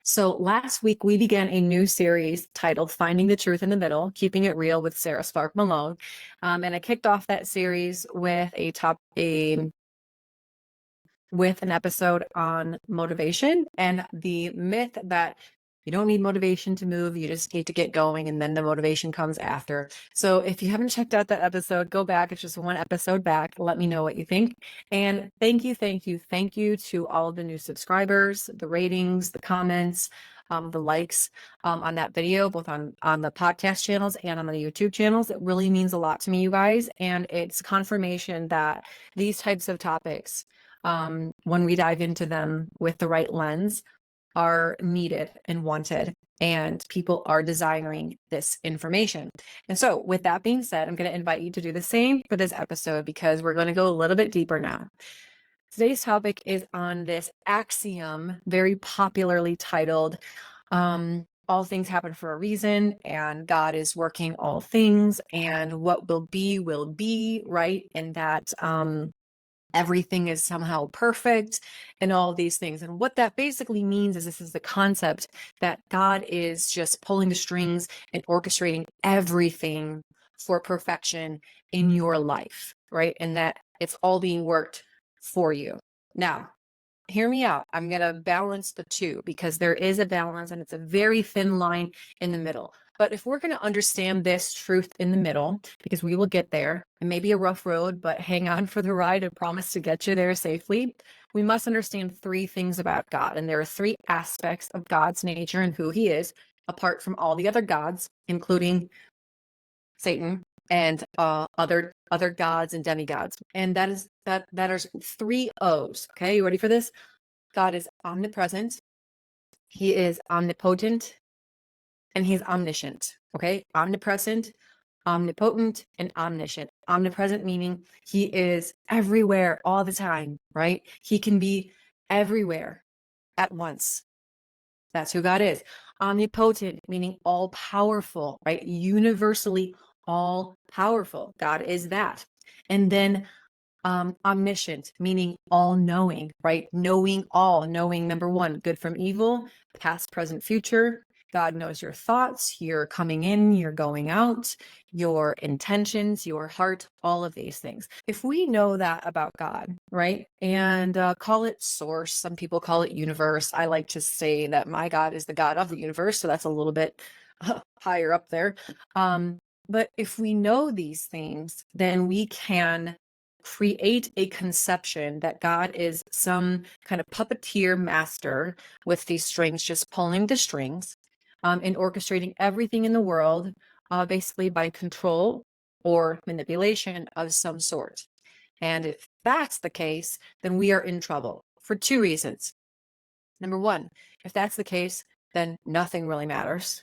So last week we began a new series titled Finding the Truth in the Middle, Keeping It Real with Sarah Spark Malone. And I kicked off that series with with an episode on motivation and the myth that you don't need motivation to move, you just need to get going and then the motivation comes after. So if you haven't checked out that episode, go back. It's just one episode back. Let me know what you think. And thank you to all of the new subscribers, the ratings, the comments, the likes on that video, both on the podcast channels and on the YouTube channels. It really means a lot to me, you guys. And it's confirmation that these types of topics, when we dive into them with the right lens, are needed and wanted, and people are desiring this information. And so with that being said, I'm going to invite you to do the same for this episode because we're going to go a little bit deeper now. Today's topic is on this axiom, very popularly titled, all things happen for a reason, and God is working all things, and what will be, right? And that everything is somehow perfect and all of these things. And what that basically means is this is the concept that God is just pulling the strings and orchestrating everything for perfection in your life, right? And that it's all being worked for you. Now, hear me out. I'm going to balance the two because there is a balance and it's a very thin line in the middle. But if we're going to understand this truth in the middle, because we will get there, it may be a rough road, but hang on for the ride. I promise to get you there safely. We must understand three things about God. And there are three aspects of God's nature and who he is, apart from all the other gods, including Satan and other gods and demigods. And that are three O's. Okay, you ready for this? God is omnipresent, he is omnipotent, and he's omniscient. Okay, omnipresent, omnipotent, and omniscient. Omnipresent meaning he is everywhere all the time, right? He can be everywhere at once. That's who God is. Omnipotent meaning all powerful, right? Universally all powerful. God is that. And then omniscient meaning all knowing, right? Knowing all, knowing number one, good from evil, past, present, future. God knows your thoughts, your coming in, your going out, your intentions, your heart, all of these things. If we know that about God, right? And call it source, some people call it universe. I like to say that my God is the God of the universe. So that's a little bit higher up there. But if we know these things, then we can create a conception that God is some kind of puppeteer master with these strings, just pulling the strings, and orchestrating everything in the world, basically by control or manipulation of some sort. And if that's the case, then we are in trouble for two reasons. Number one, if that's the case, then nothing really matters.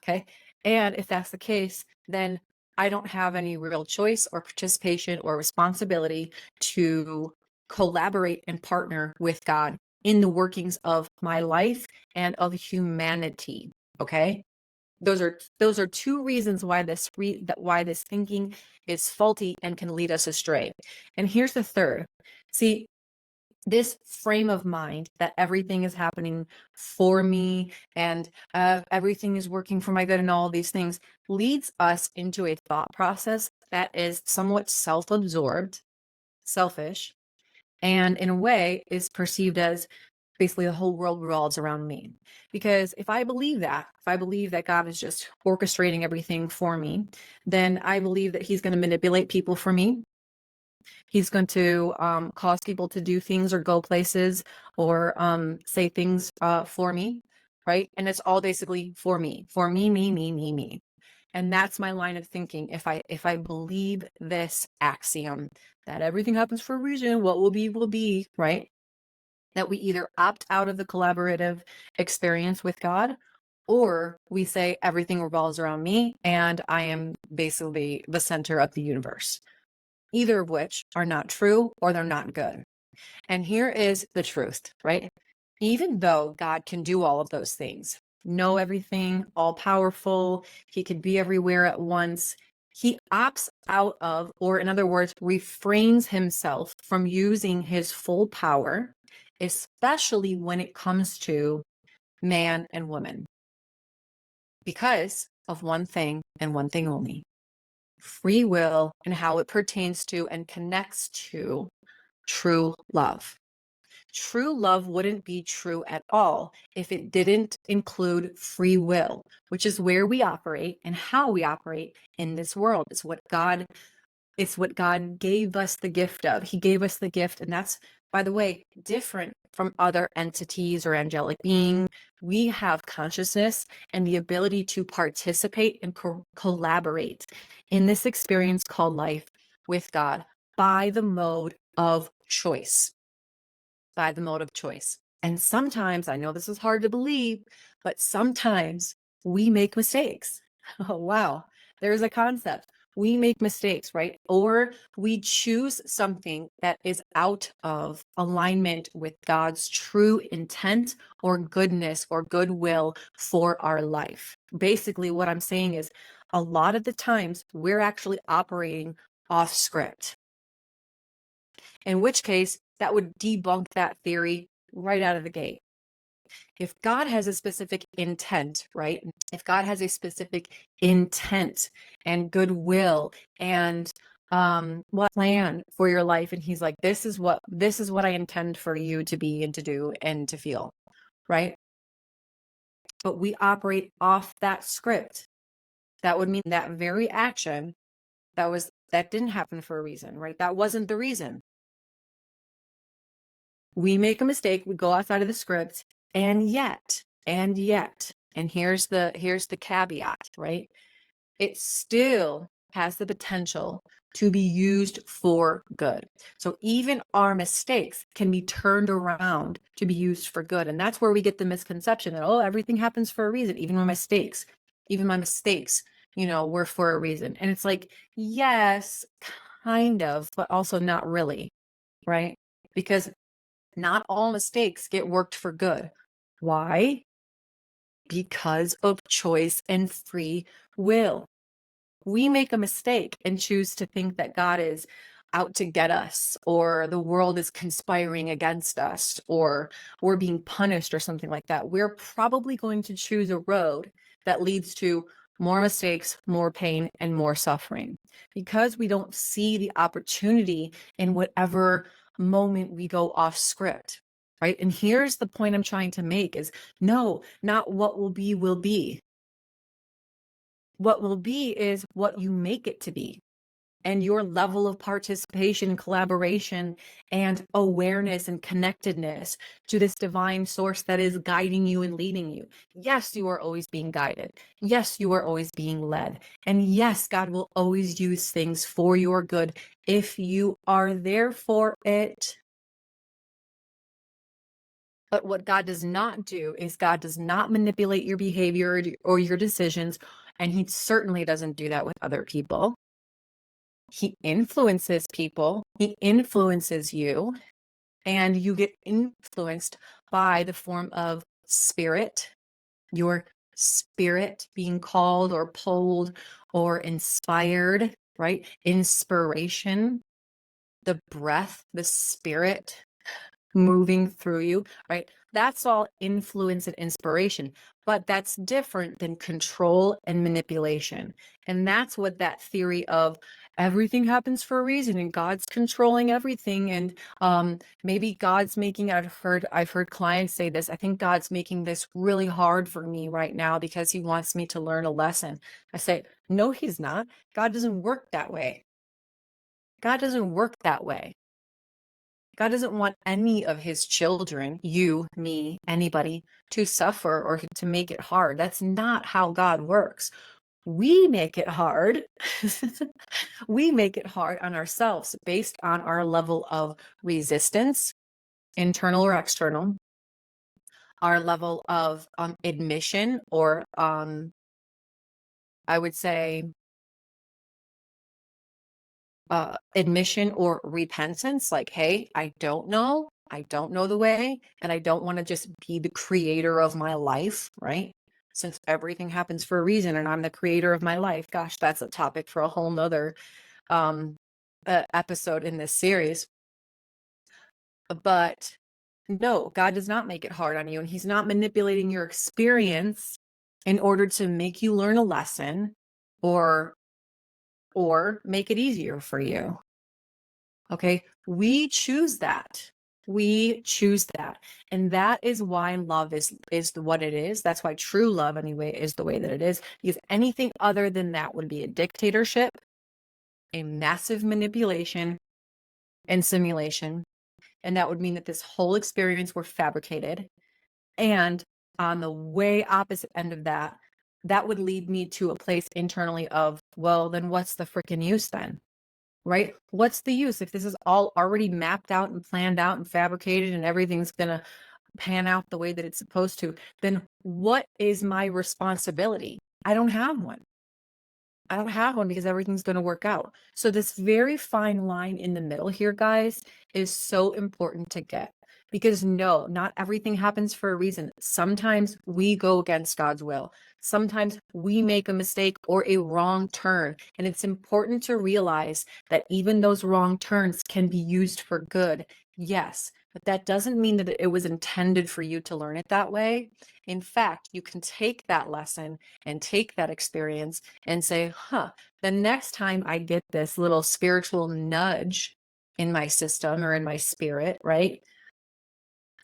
Okay. And if that's the case, then I don't have any real choice or participation or responsibility to collaborate and partner with God in the workings of my life and of humanity. Okay. Those are two reasons why why this thinking is faulty and can lead us astray. And here's the third. See, this frame of mind that everything is happening for me and everything is working for my good and all these things leads us into a thought process that is somewhat self-absorbed, selfish, and in a way is perceived as basically the whole world revolves around me. Because if I believe that God is just orchestrating everything for me, then I believe that he's going to manipulate people for me. He's going to cause people to do things or go places or say things for me, right? And it's all basically for me, me. And that's my line of thinking. If I believe this axiom that everything happens for a reason, what will be, right? That we either opt out of the collaborative experience with God, or we say everything revolves around me and I am basically the center of the universe. Either of which are not true or they're not good. And here is the truth, right? Even though God can do all of those things, know everything, all powerful, he could be everywhere at once, he opts out of, or in other words, refrains himself from using his full power, especially when it comes to man and woman, because of one thing and one thing only: free will, and how it pertains to and connects to true love. True love wouldn't be true at all if it didn't include free will, which is where we operate and how we operate in this world. It's what God gave us the gift of. He gave us the gift, and that's, by the way, different from other entities or angelic being. We have consciousness and the ability to participate and collaborate in this experience called life with God by the mode of choice. By the mode of choice. And sometimes, I know this is hard to believe, but sometimes we make mistakes. Oh, wow. There's a concept. We make mistakes, right? Or we choose something that is out of alignment with God's true intent or goodness or goodwill for our life. Basically, what I'm saying is a lot of the times we're actually operating off script, in which case that would debunk that theory right out of the gate. If God has a specific intent, right? If God has a specific intent and goodwill and what plan for your life, and he's like, this is what I intend for you to be and to do and to feel, right? But we operate off that script. That would mean that very action that didn't happen for a reason, right? That wasn't the reason. We make a mistake, we go outside of the script, and yet, and here's the caveat, right? It still has the potential to be used for good. So even our mistakes can be turned around to be used for good. And that's where we get the misconception that, oh, everything happens for a reason, even my mistakes, were for a reason. And it's like, yes, kind of, but also not really, right? Because not all mistakes get worked for good. Why? Because of choice and free will. We make a mistake and choose to think that God is out to get us, or the world is conspiring against us, or we're being punished or something like that. We're probably going to choose a road that leads to more mistakes, more pain, and more suffering, because we don't see the opportunity in whatever moment we go off script, right? And here's the point I'm trying to make is, no, not what will be will be. What will be is what you make it to be, and your level of participation, collaboration, and awareness and connectedness to this divine source that is guiding you and leading you. Yes, you are always being guided. Yes, you are always being led. And yes, God will always use things for your good if you are there for it. But what God does not do is God does not manipulate your behavior or your decisions. And he certainly doesn't do that with other people. He influences people, he influences you, and you get influenced by the form of spirit, your spirit being called or pulled or inspired, right? Inspiration, the breath, the spirit moving through you, right? That's all influence and inspiration, but that's different than control and manipulation. And that's what that theory of everything happens for a reason and God's controlling everything. And maybe God's making, I've heard clients say this, I think God's making this really hard for me right now because he wants me to learn a lesson. I say, no, he's not. God doesn't work that way. God doesn't work that way. God doesn't want any of his children, you, me, anybody, to suffer or to make it hard. That's not how God works. We make it hard. We make it hard on ourselves based on our level of resistance, internal or external, our level of admission, or I would say admission or repentance, like, hey, I don't know the way, and I don't want to just be the creator of my life, right? Since everything happens for a reason and I'm the creator of my life. Gosh, that's a topic for a whole nother episode in this series. But No, God does not make it hard on you, and he's not manipulating your experience in order to make you learn a lesson or make it easier for you. Okay? We choose that. We choose that. And that is why love is what it is. That's why true love anyway is the way that it is. Because anything other than that would be a dictatorship, a massive manipulation and simulation. And that would mean that this whole experience were fabricated. And on the way opposite end of that, that would lead me to a place internally of, well, then what's the freaking use then? Right? What's the use if this is all already mapped out and planned out and fabricated and everything's going to pan out the way that it's supposed to? Then what is my responsibility? I don't have one. I don't have one because everything's going to work out. So this very fine line in the middle here, guys, is so important to get. Because no, not everything happens for a reason. Sometimes we go against God's will. Sometimes we make a mistake or a wrong turn. And it's important to realize that even those wrong turns can be used for good. Yes, but that doesn't mean that it was intended for you to learn it that way. In fact, you can take that lesson and take that experience and say, the next time I get this little spiritual nudge in my system or in my spirit, right?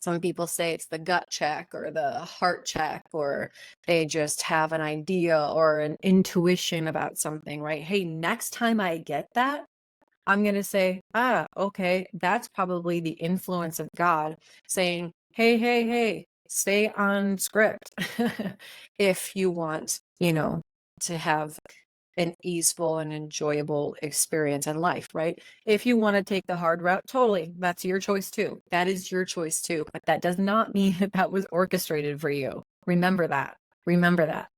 Some people say it's the gut check or the heart check, or they just have an idea or an intuition about something, right? Hey, next time I get that, I'm going to say, okay, that's probably the influence of God saying, hey, stay on script if you want, to have an easeful and enjoyable experience in life, right? If you want to take the hard route, totally, that's your choice too. That is your choice too. But that does not mean that that was orchestrated for you. Remember that. Remember that.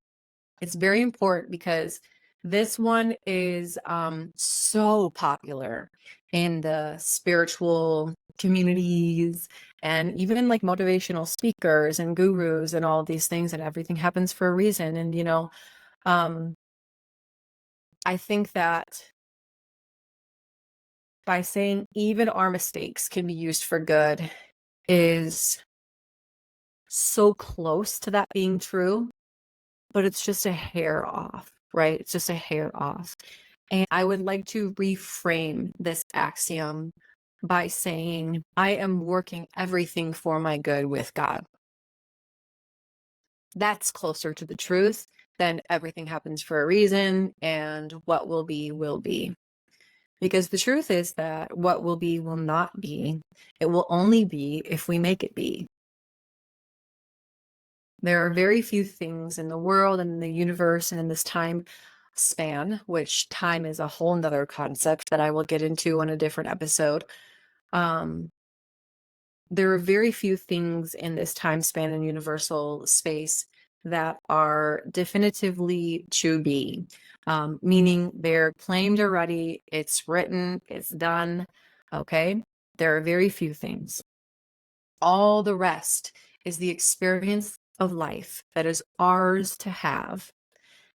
It's very important because this one is so popular in the spiritual communities and even like motivational speakers and gurus and all of these things, and everything happens for a reason. And, um, I think that by saying even our mistakes can be used for good is so close to that being true, but it's just a hair off, right? It's just a hair off. And I would like to reframe this axiom by saying, I am working everything for my good with God. That's closer to the truth than everything happens for a reason and what will be, will be. Because the truth is that what will be will not be. It will only be if we make it be. There are very few things in the world and in the universe and in this time span, which time is a whole nother concept that I will get into on a different episode. There are very few things in this time span and universal space that are definitively to be, meaning they're claimed already, it's written, it's done. Okay. There are very few things. All the rest is the experience of life that is ours to have.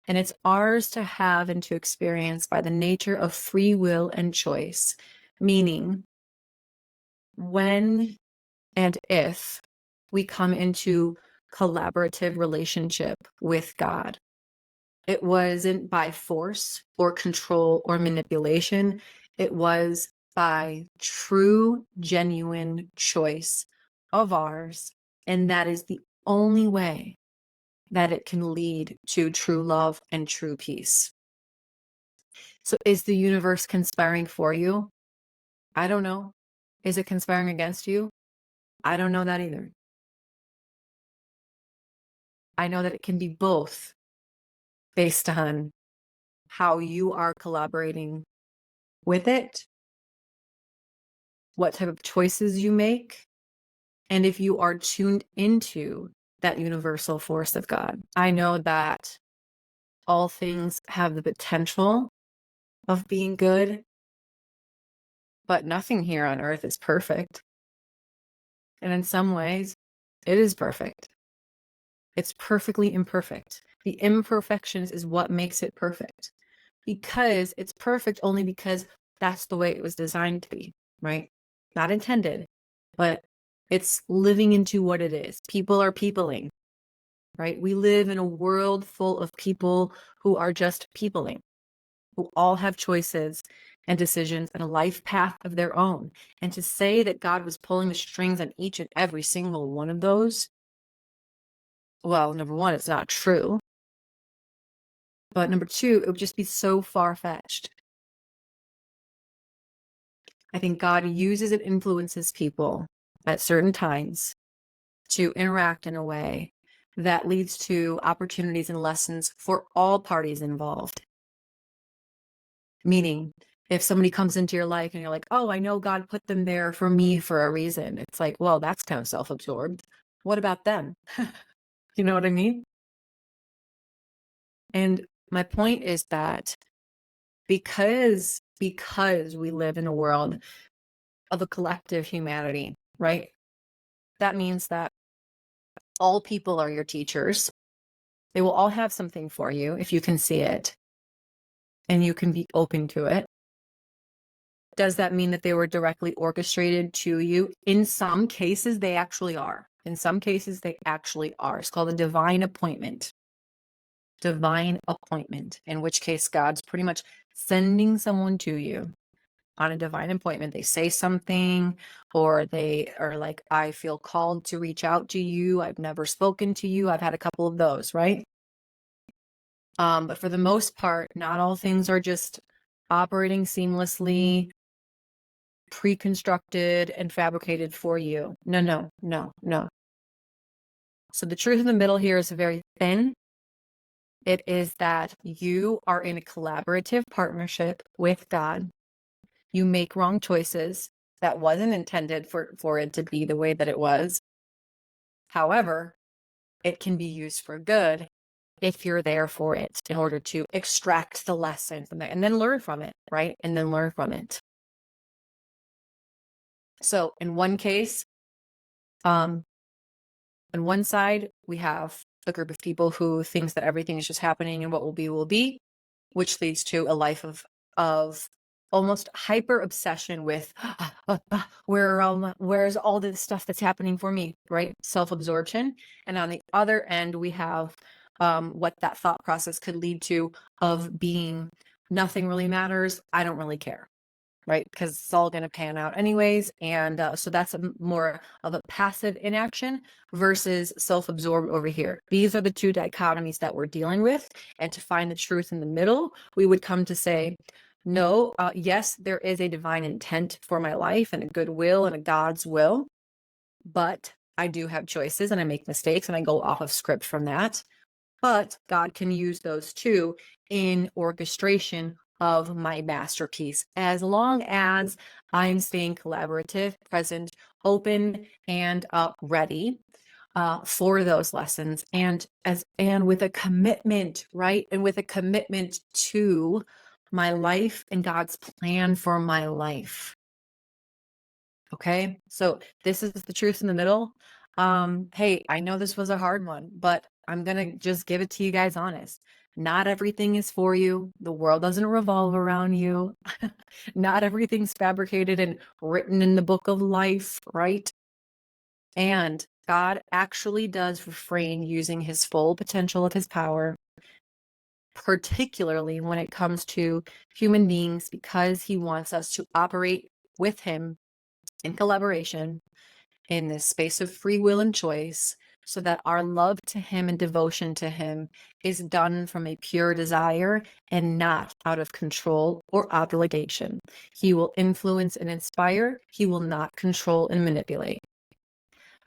And it's ours to have and to experience by the nature of free will and choice, meaning when and if we come into collaborative relationship with God. It wasn't by force or control or manipulation. It was by true, genuine choice of ours. And that is the only way that it can lead to true love and true peace. So is the universe conspiring for you? I don't know. Is it conspiring against you? I don't know that either. I know that it can be both based on how you are collaborating with it, what type of choices you make, and if you are tuned into that universal force of God. I know that all things have the potential of being good, but nothing here on earth is perfect. And in some ways, it is perfect. It's perfectly imperfect. The imperfections is what makes it perfect. Because it's perfect only because that's the way it was designed to be, right? Not intended, but It's living into what it is. People are peopling, right? We live in a world full of people who are just peopling, who all have choices and decisions and a life path of their own. And to say that God was pulling the strings on each and every single one of those, well, number one, it's not true. But number two, it would just be so far-fetched. I think God uses and influences people at certain times to interact in a way that leads to opportunities and lessons for all parties involved. Meaning, if somebody comes into your life and you're like, oh, I know God put them there for me for a reason. It's like, well, that's kind of self-absorbed. What about them? You know what I mean? And my point is that because we live in a world of a collective humanity, right? That means that all people are your teachers. They will all have something for you if you can see it and you can be open to it. Does that mean that they were directly orchestrated to you? In some cases, they actually are. In some cases, they actually are. It's called a divine appointment. Divine appointment, in which case God's pretty much sending someone to you on a divine appointment. They say something, or they are like, I feel called to reach out to you. I've never spoken to you. I've had a couple of those, right? But for the most part, not all things are just operating seamlessly, pre-constructed and fabricated for you. No, no, no, no. So the truth in the middle here is very thin. It is that you are in a collaborative partnership with God. You make wrong choices. That wasn't intended for it to be the way that it was. However, it can be used for good if you're there for it in order to extract the lesson from it and then learn from it, right? And then learn from it. So in one case, on one side, we have a group of people who thinks that everything is just happening and what will be, which leads to a life of almost hyper obsession with where's all this stuff that's happening for me, right? Self-absorption. And on the other end, we have what that thought process could lead to of being nothing really matters. I don't really care. Right, because it's all going to pan out anyways. And so that's more of a passive inaction versus self-absorbed over here. These are the two dichotomies that we're dealing with. And to find the truth in the middle, we would come to say, no, yes, there is a divine intent for my life and a good will and a God's will, but I do have choices and I make mistakes and I go off of script from that. But God can use those too in orchestration of my masterpiece, as long as I'm staying collaborative, present, open, and ready for those lessons, and with a commitment, right? And with a commitment to my life and God's plan for my life. Okay, so this is the truth in the middle. Hey, I know this was a hard one, but I'm gonna just give it to you guys honest. Not everything is for you. The world doesn't revolve around you. Not everything's fabricated and written in the book of life, right? And God actually does refrain using his full potential of his power, particularly when it comes to human beings, because he wants us to operate with him in collaboration in this space of free will and choice, so that our love to him and devotion to him is done from a pure desire and not out of control or obligation. He will influence and inspire. He will not control and manipulate.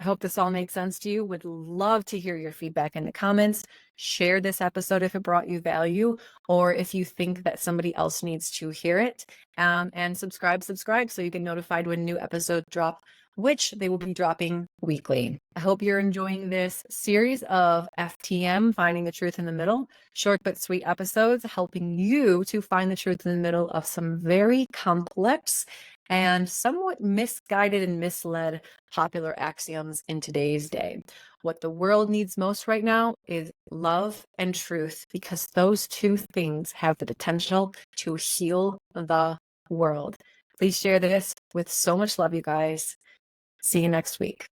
I hope this all makes sense to you. Would love to hear your feedback in the comments. Share this episode if it brought you value, or if you think that somebody else needs to hear it. And subscribe so you get notified when new episodes drop, which they will be dropping weekly. I hope you're enjoying this series of FTM, Finding the Truth in the Middle, short but sweet episodes, helping you to find the truth in the middle of some very complex and somewhat misguided and misled popular axioms in today's day. What the world needs most right now is love and truth, because those two things have the potential to heal the world. Please share this with so much love, you guys. See you next week.